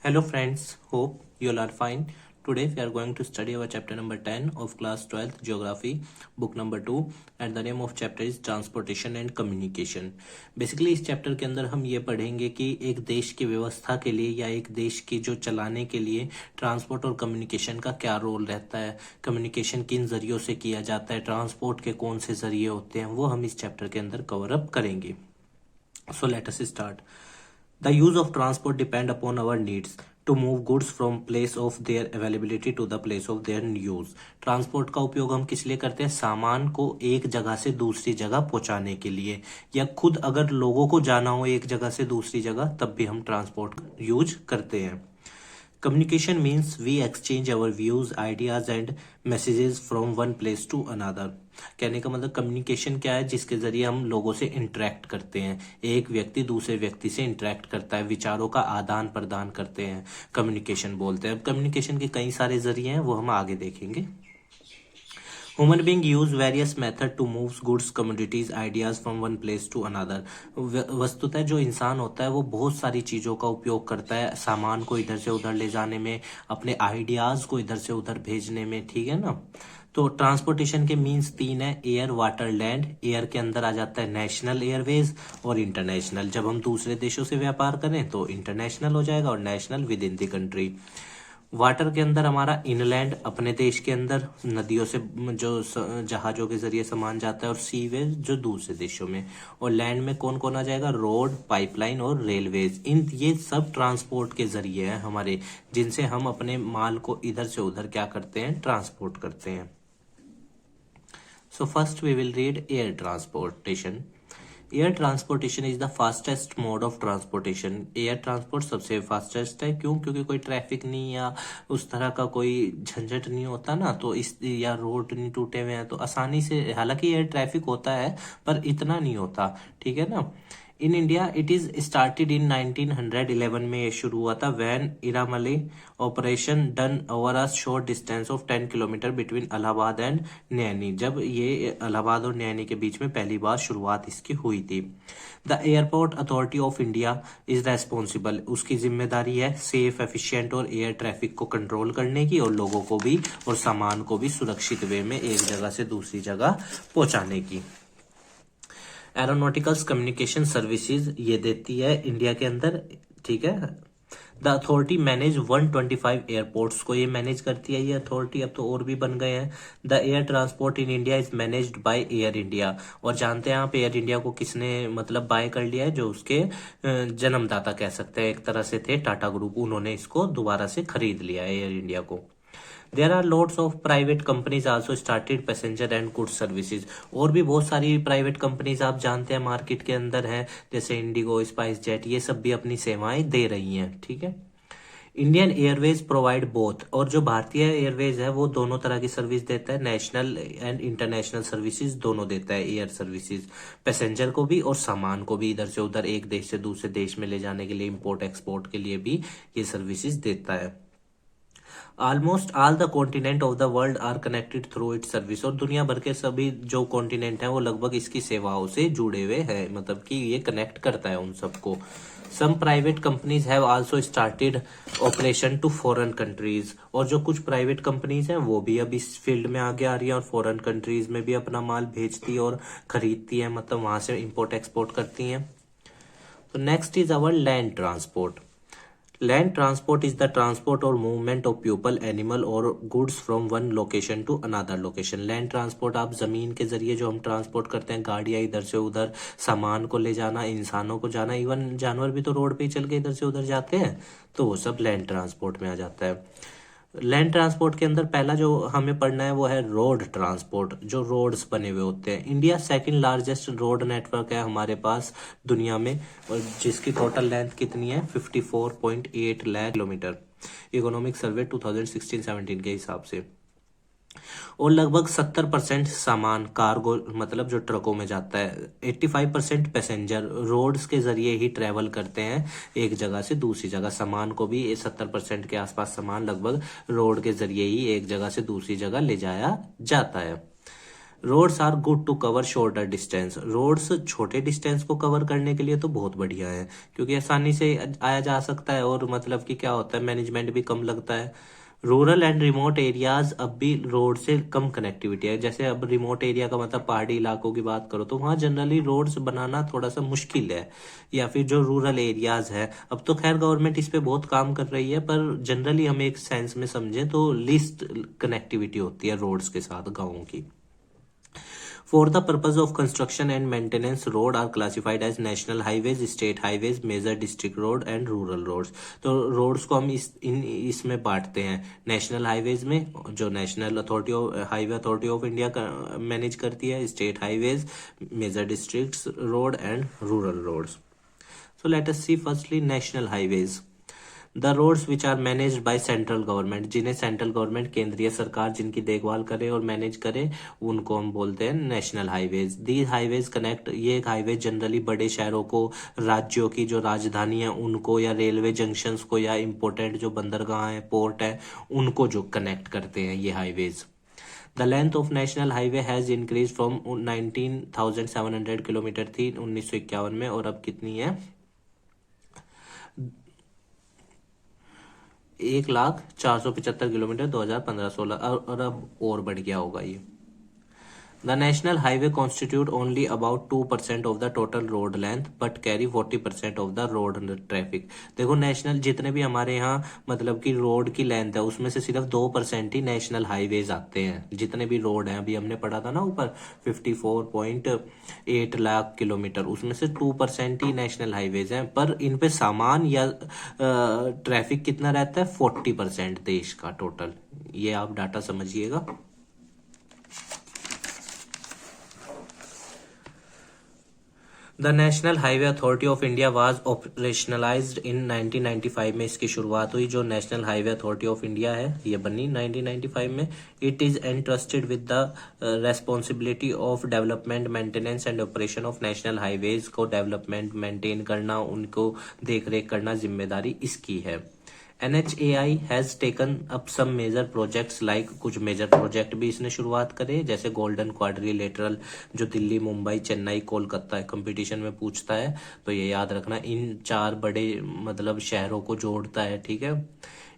Hello friends, hope you all are fine. Today we are going to study our chapter number 10 of class 12th geography, book number 2, and the name of chapter is transportation and communication. Basically इस chapter के अंदर हम ये पढ़ेंगे कि एक देश की व्यवस्था के लिए या एक देश की जो चलाने के लिए ट्रांसपोर्ट और कम्युनिकेशन का क्या रोल रहता है, कम्युनिकेशन किन जरियों से किया जाता है, ट्रांसपोर्ट के कौन से जरिए होते हैं, वो हम इस चैप्टर के अंदर कवर अप करेंगे. So let us start. The use of transport depend upon our needs to move goods from place of their availability to the place of their use. Transport का उपयोग हम किस लिए करते हैं? सामान को एक जगह से दूसरी जगह पहुंचाने के लिए, या खुद अगर लोगों को जाना हो एक जगह से दूसरी जगह तब भी हम ट्रांसपोर्ट यूज करते हैं. Communication means we exchange our views, ideas and messages from one place to another. कहने का मतलब कम्युनिकेशन क्या है? जिसके जरिए हम लोगों से इंटरेक्ट करते हैं, एक व्यक्ति दूसरे व्यक्ति से इंटरेक्ट करता है, विचारों का आदान प्रदान करते हैं, कम्युनिकेशन बोलते हैं. अब कम्युनिकेशन के कई सारे जरिए हैं, वो हम आगे देखेंगे. Human being use various method to move goods, commodities, ideas from one place to another. वस्तुतः जो इंसान होता है वो बहुत सारी चीजों का उपयोग करता है सामान को इधर से उधर ले जाने में, अपने आइडियाज को इधर से उधर भेजने में, ठीक है ना. तो ट्रांसपोर्टेशन के मीन्स 3 है: एयर, वाटर, लैंड. एयर के अंदर आ जाता है नेशनल एयरवेज और इंटरनेशनल. जब हम दूसरे देशों से व्यापार करें तो इंटरनेशनल हो जाएगा और national with in the country. Water के अंदर हमारा इनलैंड, अपने देश के अंदर नदियों से जो जहाजों के जरिए सामान जाता है, और सीवेज जो दूसरे देशों में. और लैंड में कौन कौन आ जाएगा? रोड, पाइपलाइन और रेलवेज. ये सब ट्रांसपोर्ट के जरिए हैं हमारे, जिनसे हम अपने माल को इधर से उधर क्या करते हैं? ट्रांसपोर्ट करते हैं. So first we will read air transportation. Air transportation is the fastest mode of transportation. Air transport सबसे फास्टेस्ट है. क्यों? क्योंकि कोई ट्रैफिक नहीं या उस तरह का कोई झंझट नहीं होता ना, तो इस या रोड नहीं टूटे हुए हैं तो आसानी से, हालांकि एयर ट्रैफिक होता है पर इतना नहीं होता, ठीक है ना. In India it is started in 1911 में ये शुरू हुआ था, when airmail operation done over a short distance of 10 kilometre between Allahabad and Naini. जब ये इलाहाबाद और नैनी के बीच में पहली बार शुरुआत इसकी हुई थी. The airport authority of India is responsible. उसकी जिम्मेदारी है सेफ, एफिशिएंट और एयर ट्रैफिक को कंट्रोल करने की, और लोगों को भी और सामान को भी सुरक्षित वे में एक जगह से दूसरी जगह पहुंचाने की. एरोनॉटिकल्स कम्युनिकेशन सर्विसेज ये देती है इंडिया के अंदर, ठीक है. द अथॉरिटी मैनेज 125 एयरपोर्ट्स को ये मैनेज करती है ये अथॉरिटी. अब तो और भी बन गए हैं. The air transport in India is managed by air India. और जानते हैं आप एयर इंडिया को किसने मतलब बाय कर लिया है? जो उसके जन्मदाता कह सकते हैं एक तरह से थे, टाटा ग्रुप. उन्होंने इसको दोबारा से खरीद लिया है एयर इंडिया को. There are lots of private companies also started passenger and good services. और भी बहुत सारी प्राइवेट कंपनीज आप जानते हैं मार्केट के अंदर हैं, जैसे इंडिगो, स्पाइस जेट, ये सब भी अपनी सेवाएं दे रही हैं, ठीक है. Indian Airways provide both. और जो भारतीय एयरवेज है वो दोनों तरह की सर्विस देता है, नेशनल एंड इंटरनेशनल सर्विसेज दोनों देता है एयर सर्विसेज. पैसेंजर को भी और सामान को भी इधर से उधर एक देश से दूसरे देश में ले जाने के लिए, इंपोर्ट एक्सपोर्ट के लिए भी ये सर्विसेज देता है. Almost all the continent of the world are connected through its service. और दुनिया भर के सभी जो कॉन्टिनेंट हैं वो लगभग इसकी सेवाओं से जुड़े हुए हैं, मतलब कि ये कनेक्ट करता है उन सबको. Some private companies have also started operation to foreign countries. और जो कुछ प्राइवेट कंपनीज हैं वो भी अब इस फील्ड में आगे आ रही है और फॉरेन कंट्रीज में भी अपना माल भेजती है और खरीदती है, मतलब वहां से इंपोर्ट एक्सपोर्ट करती हैं. तो next is our land transport. Land transport is the transport or movement of people, animal or goods from one location to another location. Land transport आप जमीन के जरिए जो हम ट्रांसपोर्ट करते हैं, गाड़ियां इधर से उधर सामान को ले जाना, इंसानों को जाना, इवन जानवर भी तो रोड पे चल के इधर से उधर जाते हैं, तो वो सब लैंड ट्रांसपोर्ट में आ जाता है. लैंड ट्रांसपोर्ट के अंदर पहला जो हमें पढ़ना है वो है रोड ट्रांसपोर्ट, जो रोड्स बने हुए होते हैं. India second largest road network है हमारे पास दुनिया में, और जिसकी टोटल लेंथ कितनी है? 54.8 लाख किलोमीटर. इकोनॉमिक सर्वे 2016-17 के हिसाब से. और लगभग 70% सामान कार्गो मतलब जो ट्रकों में जाता है, 85% पैसेंजर रोड्स के जरिए ही ट्रेवल करते हैं एक जगह से दूसरी जगह. सामान को भी 70% के आसपास सामान लगभग रोड के जरिए ही एक जगह से दूसरी जगह ले जाया जाता है. Roads are good to cover shorter distance. Roads छोटे डिस्टेंस को कवर करने के लिए तो बहुत बढ़िया है, क्योंकि आसानी से आया जा सकता है और मतलब कि क्या होता है, मैनेजमेंट भी कम लगता है। रूरल एंड रिमोट एरियाज अब भी रोड से कम कनेक्टिविटी है। जैसे अब रिमोट एरिया का मतलब पहाड़ी इलाकों की बात करो तो वहाँ जनरली रोड्स बनाना थोड़ा सा मुश्किल है, या फिर जो रूरल एरियाज है, अब तो खैर गवर्नमेंट इस पे बहुत काम कर रही है, पर जनरली हम एक सेंस में समझें तो लीस्ट कनेक्टिविटी होती है रोड्स के साथ गाँवों की। For the purpose of construction and maintenance, road are classified as national highways, state highways, major district road and rural roads। तो roads को हम इसमें बांटते हैं, नेशनल हाईवेज में जो national authority of highway authority of India manage करती है, state highways, major districts road and rural roads. So let us see firstly national highways, the roads which are managed by central government, जिन्हें central government केंद्रीय सरकार जिनकी देखभाल करे और manage करे उनको हम बोलते हैं नेशनल हाईवेज। दी हाईवेज कनेक्ट, ये एक हाईवे जनरली बड़े शहरों को, राज्यों की जो राजधानी है उनको, या रेलवे जंक्शंस को, या इम्पोर्टेंट जो बंदरगाह है, पोर्ट है, उनको जो कनेक्ट करते हैं ये highways. The length of national highway has increase from 19,700 kilometre थी 1951 में, और अब कितनी है, 1,04,75 किलोमीटर 2015-16, और अब और बढ़ गया होगा ये। The national highway constitute only about 2% of the total road length but carry 40% of the road traffic। देखो नेशनल जितने भी हमारे यहाँ मतलब कि रोड की लेंथ है उसमें से सिर्फ 2% ही नेशनल हाईवेज आते हैं। जितने भी रोड हैं, अभी हमने पढ़ा था ना ऊपर 54.8 लाख किलोमीटर, उसमें से 2% ही नेशनल हाईवेज हैं, पर इन पे सामान या ट्रैफिक कितना रहता है, 40% देश का टोटल। ये आप डाटा समझिएगा। The national highway authority of India was operationalised in 1995 में इसकी शुरुआत हुई। जो national highway authority of India है ये बनी 1995 में। It is entrusted with the responsibility of development, maintenance and operation of national highways को डेवलपमेंट, मेंटेन करना, उनको देख रेख करना जिम्मेदारी इसकी है। NHAI has taken up some major projects like, कुछ मेजर प्रोजेक्ट भी इसने शुरुआत करे, जैसे गोल्डन क्वाड्रिलेटरल जो दिल्ली, मुंबई, चेन्नई, कोलकाता कंपटीशन में पूछता है, तो ये याद रखना, इन 4 बड़े मतलब शहरों को जोड़ता है, ठीक है।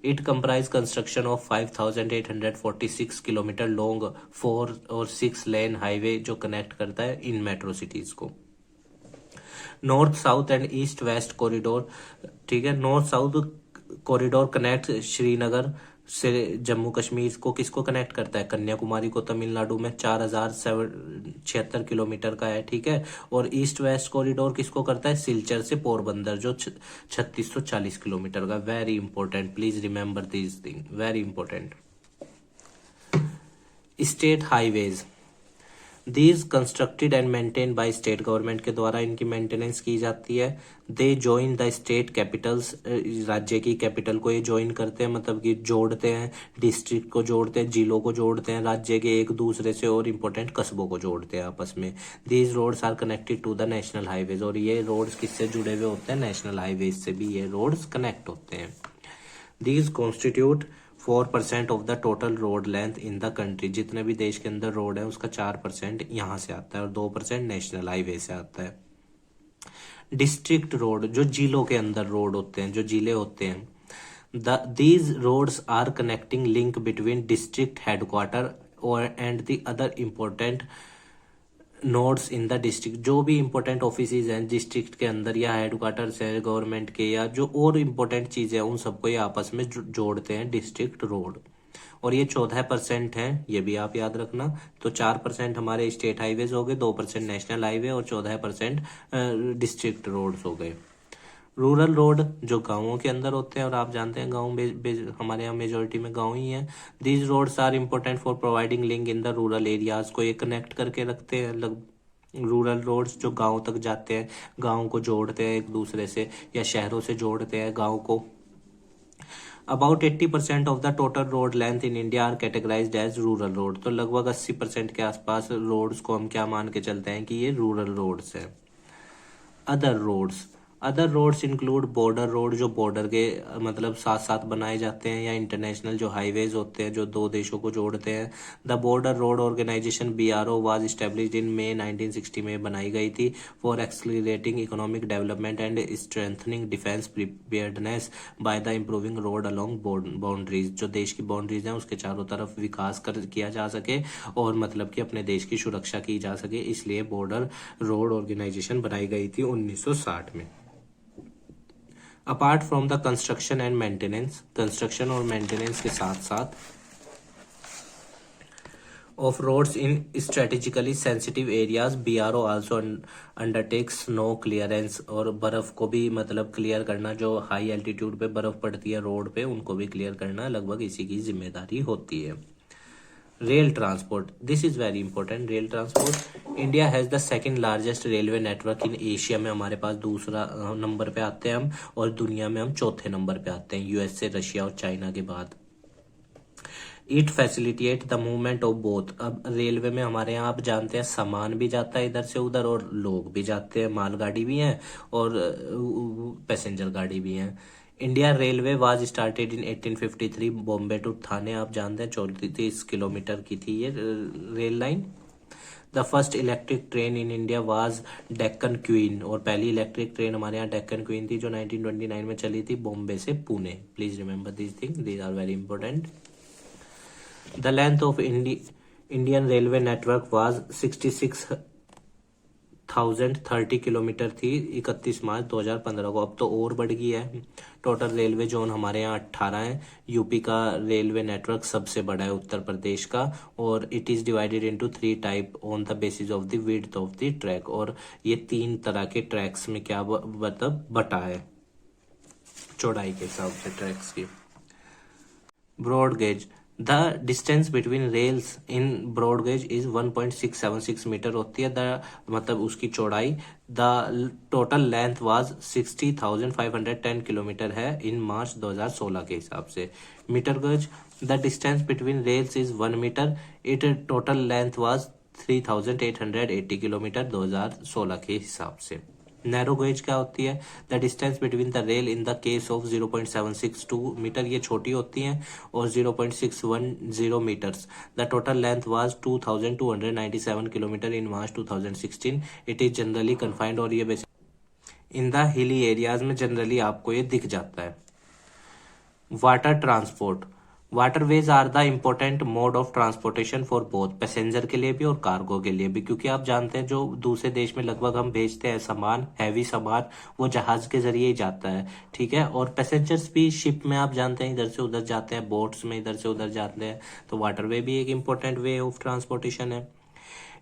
It comprise construction of 5,846 kilometre long 4 और 6 लेन हाईवे जो कनेक्ट करता है इन मेट्रो सिटीज को। North south and east west corridor, ठीक है। North south corridor connect Srinagar से जम्मू कश्मीर को, किसको कनेक्ट करता है, कन्याकुमारी को तमिलनाडु में, 4,076 किलोमीटर का है, ठीक है। और ईस्ट वेस्ट कॉरिडोर किसको करता है, सिलचर से पोरबंदर जो 3,640 किलोमीटर का। Very important, please remember this thing, very important. State highways, these constructed and maintain by state government के द्वारा इनकी मेंटेनेंस की जाती है। They join the state Capitals, राज्य की कैपिटल को ये ज्वाइन करते हैं, मतलब कि जोड़ते हैं, डिस्ट्रिक्ट को जोड़ते हैं, जिलों को जोड़ते हैं, राज्य के एक दूसरे से, और इम्पोर्टेंट कस्बों को जोड़ते हैं आपस में। These roads are connected to the national highways, और ये रोड्स किससे जुड़े हुए होते हैं, नेशनल हाईवेज से भी ये रोड्स कनेक्ट होते हैं। These constitute 4% of the total road length in the country, जितने भी देश के अंदर रोड है उसका 4% यहाँ से आता है और 2% नेशनल हाईवे से आता है। डिस्ट्रिक्ट रोड, जो जिलों के अंदर रोड होते हैं, जो जिले होते हैं, these roads are connecting link between district headquarter और and the other important nodes in the district. जो भी इंपॉर्टेंट ऑफिसेज हैं डिस्ट्रिक्ट के अंदर या हेडक्वार्टर्स है गवर्नमेंट के, या जो और इम्पोर्टेंट चीजें हैं उन सबको ये आपस में जोड़ते हैं डिस्ट्रिक्ट रोड। और ये 14% है, ये भी आप याद रखना। तो 4% हमारे स्टेट हाईवेज हो गए, 2% नेशनल हाईवे और 14% डिस्ट्रिक्ट रोड्स हो गए। रूरल रोड जो गांवों के अंदर होते हैं, और आप जानते हैं गांव हमारे यहाँ मेजोरिटी में गांव ही है। These roads are important for providing link in the rural areas, को ये कनेक्ट करके रखते हैं। रूरल रोड्स जो गांव तक जाते हैं, गांव को जोड़ते हैं एक दूसरे से, या शहरों से जोड़ते हैं गांव को। About 80% of the total road length in India are categorized as rural road. तो लगभग 80% के आसपास रोड्स को हम क्या मान के चलते हैं कि ये रूरल रोड्स है। Other roads, other roads include border road, जो बॉर्डर के मतलब साथ साथ बनाए जाते हैं, या इंटरनेशनल जो हाईवेज होते हैं जो दो देशों को जोड़ते हैं। The border road organization BRO was established in May 1960 में बनाई गई थी for accelerating economic development and strengthening defence preparedness by the improving road along boundaries. जो देश की बाउंड्रीज हैं उसके चारों तरफ विकास किया जा सके और मतलब कि अपने देश की सुरक्षा की जा सके, इसलिए बॉर्डर रोड ऑर्गेनाइजेशन बनाई गई थी 1960 में। Apart from the construction and maintenance, construction और मेंटेनेंस के साथ साथ of roads in strategically sensitive areas, BRO also undertakes snow clearance, और बर्फ को भी मतलब क्लियर करना, जो हाई एल्टीट्यूड पे बर्फ पड़ती है रोड पे उनको भी क्लियर करना लगभग इसी की जिम्मेदारी होती है। Rail transport, this is very important. Rail transport, India has the second largest railway network in Asia में हमारे पास दूसरा नंबर पे आते हैं हम, और दुनिया में हम चौथे नंबर पे आते हैं, USA, रशिया और चाइना के बाद। It facilitate the movement of both. अब रेलवे में हमारे यहाँ आप जानते हैं सामान भी जाता है इधर से उधर और लोग भी जाते हैं, मालगाड़ी भी है और पैसेंजर गाड़ी भी है। India railway was started in 1853 Bombay to Thane, आप जानते हैं 34 किलोमीटर की थी ये rail line. The first electric train in India was Deccan Queen, और पहली इलेक्ट्रिक ट्रेन हमारे यहाँ डेक्कन क्वीन थी जो 1929 में चली थी बॉम्बे से Pune. Please remember this thing, these are very important. The length of Indian railway network was 66,030 kilometre थी 31 मार्च 2015 को। अब तो और बढ़ गई है। टोटल रेलवे जोन हमारे यहाँ 18 है। यूपी का रेलवे नेटवर्क सबसे बड़ा है उत्तर प्रदेश का, और it is divided into 3 type on the basis of the width of the track, और ये 3 तरह के ट्रैक्स में क्या मतलब बटा है चौड़ाई के हिसाब से ट्रैक्स की। Broad gauge, the distance between rails in broad gauge is 1.676 metre होती है, द मतलब उसकी चौड़ाई। The total length was 60,510 kilometre है इन मार्च 2016 के हिसाब से। Metre gauge, the distance between rails is 1 metre, it total length was 3,880 kilometre 2016 के हिसाब से। नैरो गेज क्या होती है? The distance between the rail in the case of 0.762 metre, ये छोटी होती हैं, और 0.610 metres. The total length was 2,297 kilometre in March 2016। It is generally confined, और ये basic in the hilly areas में जनरली आपको ये दिख जाता है। Water transport, waterways are the important mode of transportation for both, passenger के लिए भी और कार्गो के लिए भी, क्योंकि आप जानते हैं जो दूसरे देश में लगभग हम भेजते हैं सामान, हैवी सामान, वो जहाज के जरिए ही जाता है, ठीक है। और पैसेंजर्स भी शिप में आप जानते हैं इधर से उधर जाते हैं, बोट्स में इधर से उधर जाते हैं, तो वाटरवे भी एक इम्पोर्टेंट वे ऑफ ट्रांसपोर्टेशन है।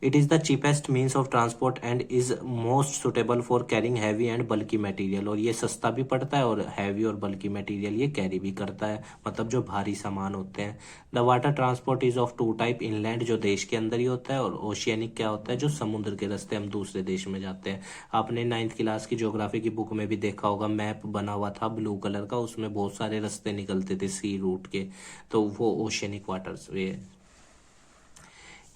It is the cheapest means of transport and is most suitable for carrying heavy and bulky material, और ये सस्ता भी पड़ता है और हैवी और बल्की मटेरियल ये कैरी भी करता है, मतलब जो भारी सामान होते हैं। The water transport is of 2 type, inland जो देश के अंदर ही होता है, और ओशियनिक क्या होता है जो समुद्र के रास्ते हम दूसरे देश में जाते हैं। आपने 9th क्लास की ज्योग्राफी की बुक में भी देखा होगा, मैप बना हुआ था ब्लू कलर का, उसमें बहुत सारे रास्ते निकलते थे सी रूट के, तो वो oceanic waters way.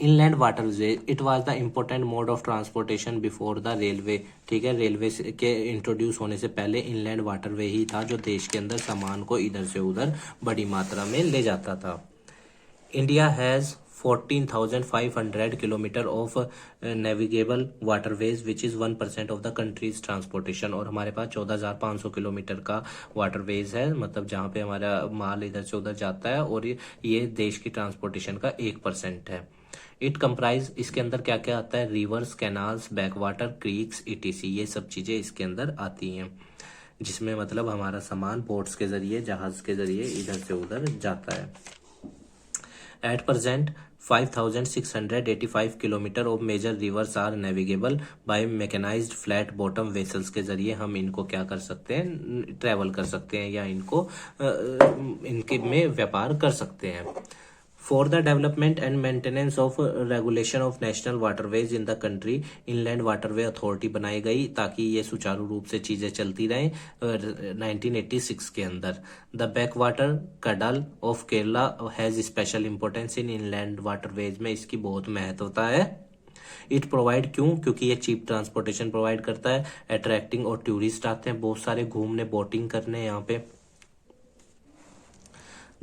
Inland waterway, it was the important mode of transportation before the railway, ठीक है। रेलवे के इंट्रोड्यूस होने से पहले इनलैंड वाटरवे ही था जो देश के अंदर सामान को इधर से उधर बड़ी मात्रा में ले जाता था। India has 14,500 kilometre of navigable waterways which is 1% of the countries transportation, और हमारे पास 14,500 किलोमीटर का वाटरवेज है, मतलब जहाँ पे हमारा माल इधर से उधर जाता है, और ये देश की ट्रांसपोर्टेशन का 1% है। इट कंप्राइज, इसके अंदर क्या क्या आता है? Reverse, canals, backwater, creeks, ETC, ये सब चीजें इसके अंदर आती हैं, जिसमें मतलब हमारा सामान बोट्स के जरिए, जहाज के जरिए इधर से उधर जाता है। At present 5,685 kilometre of major rivers are navigable by mechanised flat bottom vessels के जरिए हम इनको क्या कर सकते हैं? ट्रेवल कर सकते हैं, या इनको इनके में व्यापार कर सकते हैं। For the development and maintenance of regulation of national waterways in the country, inland waterway authority बनाई गई ताकि ये सुचारू रूप से चीजें चलती रहें 1986 के अंदर। The back water cuddle of Kerala has special importance in inland waterways में, इसकी बहुत महत्वता है। इट प्रोवाइड, क्यों? क्योंकि ये चीप ट्रांसपोर्टेशन प्रोवाइड करता है, अट्रैक्टिंग, और टूरिस्ट आते हैं बहुत सारे घूमने, बोटिंग करने यहाँ पे।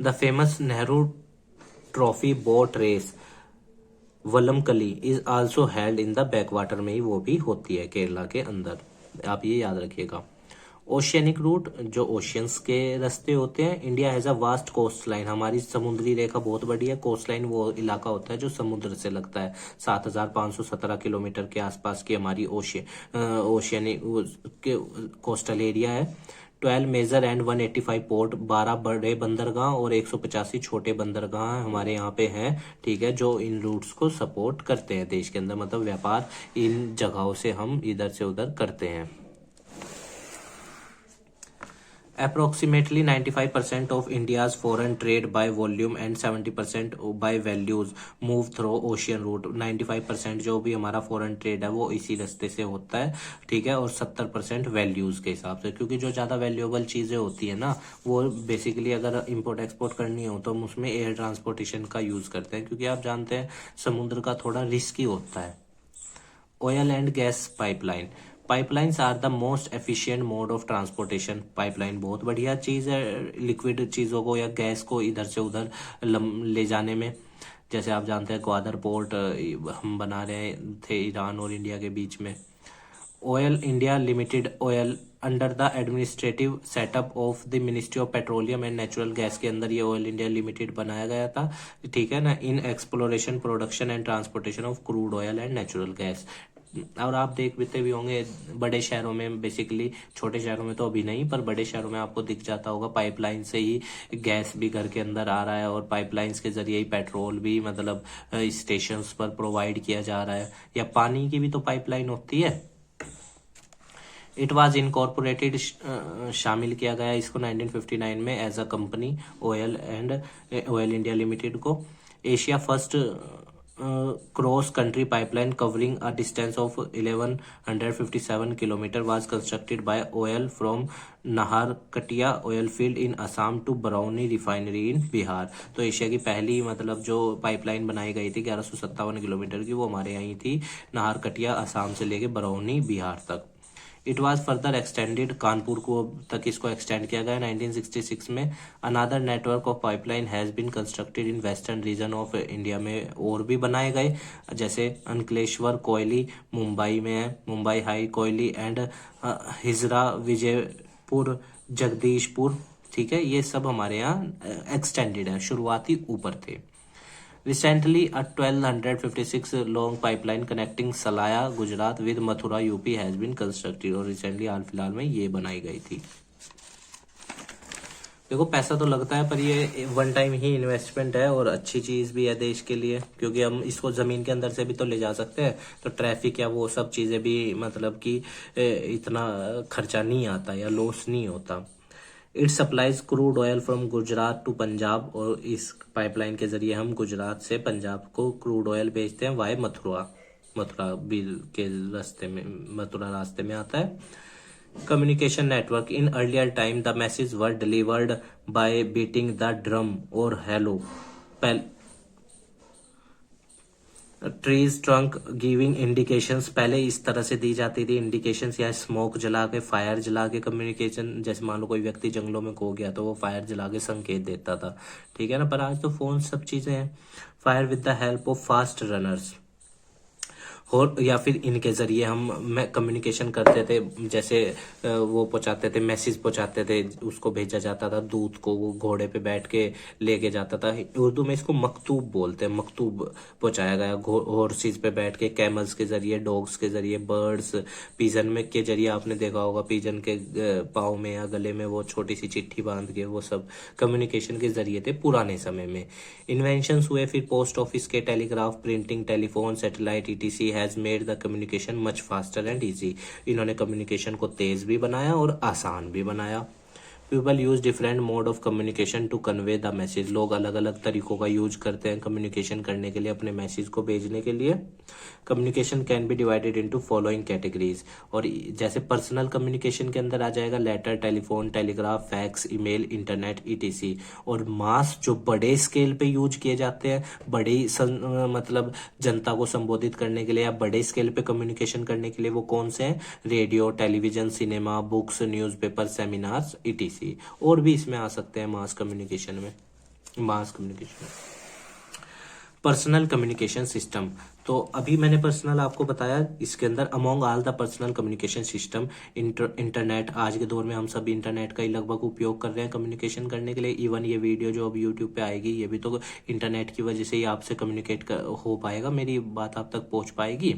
The famous Nehru Trophy Boat Race Vallamkali is also held in the backwater में ही वो भी होती है केरला के अंदर, आप ये याद रखिएगा। ओशियनिक रूट, जो ओशियंस के रास्ते होते हैं। India has a vast coast line, हमारी समुद्री रेखा बहुत बड़ी है। कोस्ट लाइन वो इलाका होता है जो समुद्र से लगता है। 7,517 किलोमीटर के आसपास की हमारी ओशियनिक कोस्टल एरिया है। 12 मेजर एंड 185 पोर्ट, 12 बड़े बंदरगाह और 185 छोटे बंदरगाह हमारे यहाँ पे हैं, ठीक है, जो इन रूट्स को सपोर्ट करते हैं देश के अंदर, मतलब व्यापार इन जगहों से हम इधर से उधर करते हैं। Approximately 95% of India's foreign trade by volume and 70% by values move through ocean route। 95% जो भी हमारा फॉरेन ट्रेड है वो इसी रास्ते से होता है, ठीक है, और 70% वैल्यूज के हिसाब से, क्योंकि जो ज़्यादा वैल्यूएबल चीज़ें होती है ना वो बेसिकली अगर इम्पोर्ट एक्सपोर्ट करनी हो तो हम उसमें एयर ट्रांसपोर्टेशन का यूज़ करते हैं, क्योंकि आप जानते हैं समुद्र का थोड़ा रिस्की होता है। Oil and gas pipeline, pipelines are the most efficient mode of transportation. Pipeline बहुत बढ़िया चीज़ है लिक्विड चीज़ों को या गैस को इधर से उधर ले जाने में। जैसे आप जानते हैं ग्वादर पोर्ट हम बना रहे थे ईरान और इंडिया के बीच में। Oil India limited, oil under the administrative setup of the ministry of petroleum and natural gas के अंदर ये ऑयल इंडिया लिमिटेड बनाया गया था, ठीक है ना, in exploration, production and transportation of crude oil and natural gas. और आप देखते भी होंगे बड़े शहरों में, बेसिकली छोटे शहरों में तो अभी नहीं, पर बड़े शहरों में आपको दिख जाता होगा पाइपलाइन से ही गैस भी घर के अंदर आ रहा है और पाइपलाइंस के जरिए ही पेट्रोल भी मतलब स्टेशंस पर प्रोवाइड किया जा रहा है, या पानी की भी तो पाइपलाइन होती है। इट वाज इनकॉर्पोरेटेड, शामिल किया गया इसको 1959 में as a company, Oil India Limited को। Asia first cross country pipeline covering a distance of 1157 kilometre was constructed by oil from Naharkatiya oil field in Assam to Barauni refinery in Bihar. तो Asia की पहली मतलब जो पाइपलाइन बनाई गई थी 1157 किलोमीटर की, वो हमारे यहाँ थी, नाहरकटिया असम से लेके बरौनी बिहार तक। It was further extended, Kanpur को तक इसको एक्सटेंड किया गया 1966 में। Another network of pipeline has been constructed in western region of India में, और भी बनाए गए, जैसे अंकलेश्वर कोयली मुंबई में है, मुंबई हाई कोयली एंड हिजरा विजयपुर जगदीशपुर, ठीक है, ये सब हमारे यहाँ एक्सटेंडेड है, शुरुआती ऊपर थे। Recently, a 1256 long pipeline connecting सलाया Gujarat with Mathura UP has been constructed, और रिसेंटली हाल फिलहाल में ये बनाई गई थी। देखो पैसा तो लगता है पर ये वन टाइम ही इन्वेस्टमेंट है और अच्छी चीज भी है देश के लिए, क्योंकि हम इसको जमीन के अंदर से भी तो ले जा सकते हैं, तो ट्रैफिक या वो सब चीजें भी मतलब कि इतना खर्चा नहीं आता या लॉस नहीं होता। It supplies crude oil from Gujarat to Punjab, और इस पाइपलाइन के जरिए हम गुजरात से पंजाब को क्रूड ऑयल भेजते हैं वाय मथुरा बिल के रास्ते में, मथुरा रास्ते में आता है। Communication network, in earlier time the message were delivered by beating the drum और hollow trees trunk giving indications, पहले इस तरह से दी जाती थी इंडिकेशंस, या स्मोक जला के, फायर जला के कम्युनिकेशन, जैसे मान लो कोई व्यक्ति जंगलों में खो गया तो वो फायर जला के संकेत देता था, ठीक है ना, पर आज तो फोन सब चीजें हैं। Fire with the help of fast runners, और या फिर इनके जरिए हम कम्युनिकेशन करते थे, जैसे वो पहुंचाते थे, मैसेज पहुंचाते थे, उसको भेजा जाता था दूत को, वो घोड़े पे बैठ के लेके जाता था। उर्दू में इसको मकतूब बोलते हैं, मकतूब पहुंचाया गया हॉर्सेस पे बैठ के, कैमल्स के जरिए, डॉग्स के जरिए, बर्ड्स, पिजन में के जरिए, आपने देखा होगा पिजन के पाँव में या गले में वो छोटी सी चिट्ठी बांध के, वो सब कम्युनिकेशन के जरिए थे पुराने समय में। इन्वेंशन हुए फिर पोस्ट ऑफिस के, telegraph, printing, telephone, satellite etc has made the communication much faster and easy. इन्होंने कम्युनिकेशन को तेज भी बनाया और आसान भी बनाया। People use different mode of communication to convey the message. लोग अलग अलग तरीकों का यूज करते हैं कम्युनिकेशन करने के लिए, अपने मैसेज को भेजने के लिए। Communication can be divided into following categories. और जैसे पर्सनल कम्युनिकेशन के अंदर आ जाएगा letter, telephone, telegraph, fax, email, internet, etc. और मास जो बड़े स्केल पे यूज किए जाते हैं, मतलब जनता को संबोधित करने के लिए या बड़े स्केल पे कम्युनिकेशन करने के लिए, वो कौन से हैं? Radio, television, cinema, books, newspaper, seminars, etc. और भी इसमें आ सकते हैं मास कम्युनिकेशन में। Personal communication system. तो अभी मैंने पर्सनल आपको बताया, इसके अंदर among all the personal communication system internet. आज के दौर में हम सभी इंटरनेट का ही लगभग उपयोग कर रहे हैं कम्युनिकेशन करने के लिए। इवन ये वीडियो जो अब यूट्यूब पे आएगी, ये भी तो इंटरनेट की वजह से ही आपसे कम्युनिकेट हो पाएगा, मेरी बात आप तक पहुंच पाएगी।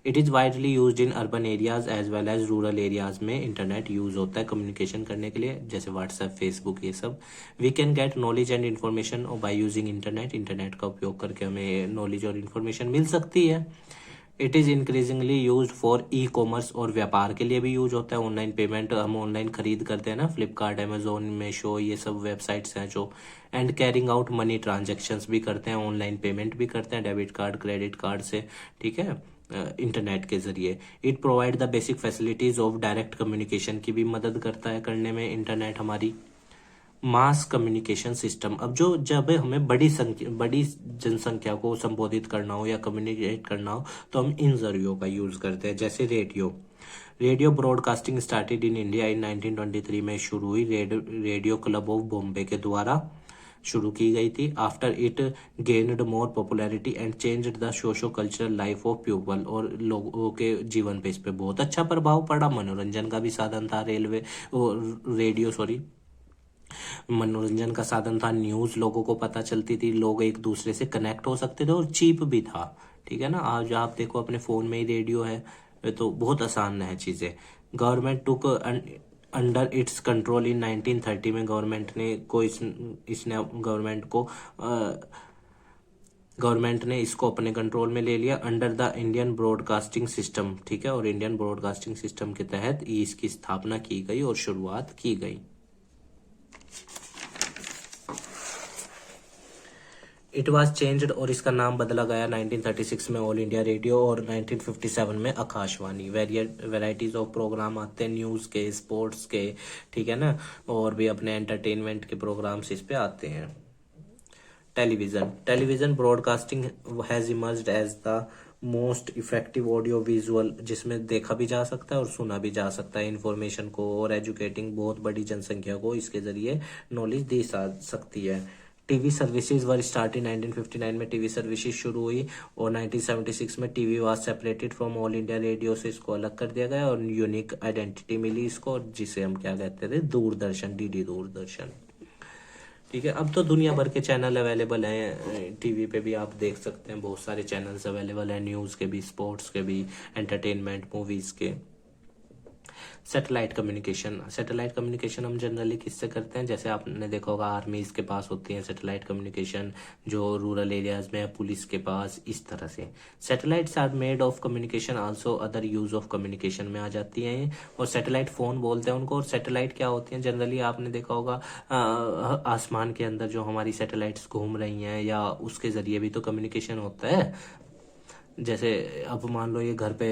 It is widely use in urban areas as well as rural areas में इंटरनेट यूज होता है कम्युनिकेशन करने के लिए, जैसे व्हाट्सएप, फेसबुक, ये सब। We can get knowledge and information by using internet. Internet का उपयोग करके हमें नॉलेज और इन्फॉर्मेशन मिल सकती है। It is increasingly use for e commerce, और व्यापार के लिए भी यूज होता है। ऑनलाइन पेमेंट, हम ऑनलाइन खरीद करते हैं ना, फ्लिपकार्ट, अमेजोन, मीशो, ये सब वेबसाइट्स हैं जो। And carrying out money transactions भी करते हैं, ऑनलाइन पेमेंट भी करते हैं डेबिट कार्ड, क्रेडिट कार्ड से, ठीक है, इंटरनेट के जरिए। It provide the basic facilities of direct communication की भी मदद करता है करने में इंटरनेट हमारी। मास कम्युनिकेशन सिस्टम, अब जब हमें बड़ी जनसंख्या को संबोधित करना हो या कम्युनिकेट करना हो, तो हम इन जरियों का यूज करते हैं। जैसे radio broadcasting started in India in 1923 में शुरू हुई, रेडियो क्लब ऑफ बॉम्बे के द्वारा शुरू की गई थी। After it gained more popularity and changed the socio cultural life of people, और लोगों के जीवन पे इस पे बहुत अच्छा प्रभाव पड़ा। मनोरंजन का भी साधन था मनोरंजन का साधन था। न्यूज लोगों को पता चलती थी, लोग एक दूसरे से कनेक्ट हो सकते थे, और चीप भी था, ठीक है ना। आज आप देखो अपने फोन में ही रेडियो है, तो बहुत आसान है चीजें। गवर्नमेंट टुक अंडर इट्स कंट्रोल इन 1930 में गवर्नमेंट ने इसको अपने कंट्रोल में ले लिया, under the Indian broadcasting system, ठीक है। और इंडियन ब्रॉडकास्टिंग सिस्टम के तहत इसकी स्थापना की गई और शुरुआत की गई। इट वॉज चेंज्ड, और इसका नाम बदला गया 1936 में ऑल इंडिया रेडियो, और 1957 में आकाशवाणी। वेराइटीज ऑफ प्रोग्राम आते हैं, न्यूज़ के, स्पोर्ट्स के, ठीक है ना, और भी अपने एंटरटेनमेंट के प्रोग्राम्स इस पे आते हैं। Television broadcasting has emerged as the most effective audio visual, जिसमें देखा भी जा सकता है और सुना भी जा सकता है इन्फॉर्मेशन को, और एजुकेटिंग बहुत बड़ी जनसंख्या को इसके जरिए नॉलेज दी जा सकती है। TV services were start in 1959 में टीवी सर्विसेज शुरू हुई, और 1976 में TV was separated from all India radio से इसको अलग कर दिया गया, और यूनिक आइडेंटिटी मिली इसको, जिसे हम क्या कहते थे, दूरदर्शन, डीडी दूरदर्शन, ठीक है। अब तो दुनिया भर के चैनल अवेलेबल हैं, टीवी पे भी आप देख सकते हैं, बहुत सारे चैनल्स अवेलेबल हैं, न्यूज़ के भी, स्पोर्ट्स के भी, एंटरटेनमेंट, मूवीज़ के। सैटेलाइट कम्युनिकेशन हम जनरली किससे करते हैं? जैसे आपने देखा होगा आर्मीज के पास होती है सैटेलाइट कम्युनिकेशन, जो रूरल एरियाज में है पुलिस के पास, इस तरह से। Satellites are made of communication also other use of communication में आ जाती हैं, और सैटेलाइट फोन बोलते हैं उनको। और सैटेलाइट क्या होती हैं? जनरली आपने देखा होगा आसमान के अंदर जो हमारी सैटेलाइट्स घूम रही हैं, या उसके जरिए भी तो कम्युनिकेशन होता है। जैसे अब मान लो ये घर पे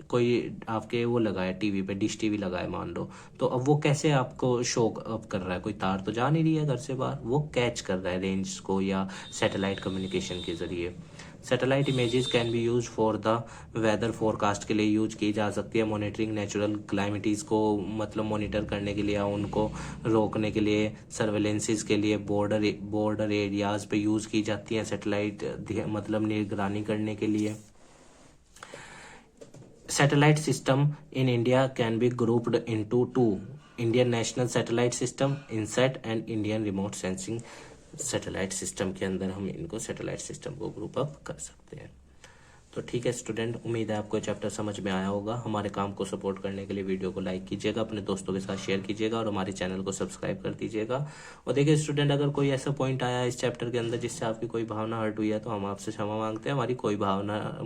कोई आपके वो लगा है, टीवी पे डिश टीवी लगा है मान लो, तो अब वो कैसे आपको शो अप कर रहा है? कोई तार तो जा नहीं रही है घर से बाहर, वो कैच कर रहा है रेंज को, या सैटेलाइट कम्युनिकेशन के जरिए। Satellite images can be use for the weather forecast के लिए यूज की जा सकती है, मॉनिटरिंग नेचुरल क्लाइमेटीज को मतलब मॉनिटर करने के लिए, या उनको रोकने के लिए, सर्वेलेंसेज के लिए, बॉर्डर एरियाज पे यूज की जाती है सैटेलाइट, मतलब निगरानी करने के लिए। Satellite system in India can be grouped into two: Indian National Satellite System INSAT and Indian Remote Sensing Satellite System। के अंदर हम इनको सैटेलाइट सिस्टम को ग्रुप अप कर सकते हैं। तो ठीक है स्टूडेंट, उम्मीद है आपको ये चैप्टर समझ में आया होगा। हमारे काम को सपोर्ट करने के लिए वीडियो को लाइक कीजिएगा, अपने दोस्तों के साथ शेयर कीजिएगा और हमारे चैनल को सब्सक्राइब कर दीजिएगा। और देखिए स्टूडेंट, अगर कोई ऐसा पॉइंट आया इस चैप्टर के अंदर जिससे आपकी कोई भावना हर्ट हुई है तो हम आपसे क्षमा मांगते हैं। हमारी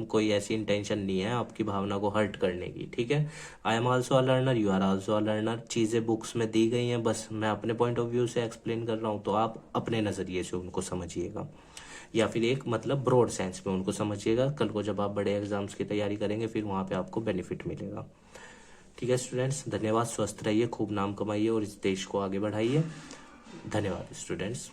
कोई ऐसी इंटेंशन नहीं है आपकी भावना को हर्ट करने की, ठीक है। I am also a learner, you are also a learner. चीज़ें बुक्स में दी गई हैं, बस मैं अपने पॉइंट ऑफ व्यू से एक्सप्लेन कर रहा हूँ, तो आप अपने नज़रिए से उनको समझिएगा, या फिर एक मतलब ब्रॉड सेंस में उनको समझिएगा। कल को जब आप बड़े एग्जाम्स की तैयारी करेंगे फिर वहाँ पे आपको बेनिफिट मिलेगा। ठीक है स्टूडेंट्स, धन्यवाद। स्वस्थ रहिए, खूब नाम कमाइए और इस देश को आगे बढ़ाइए। धन्यवाद स्टूडेंट्स।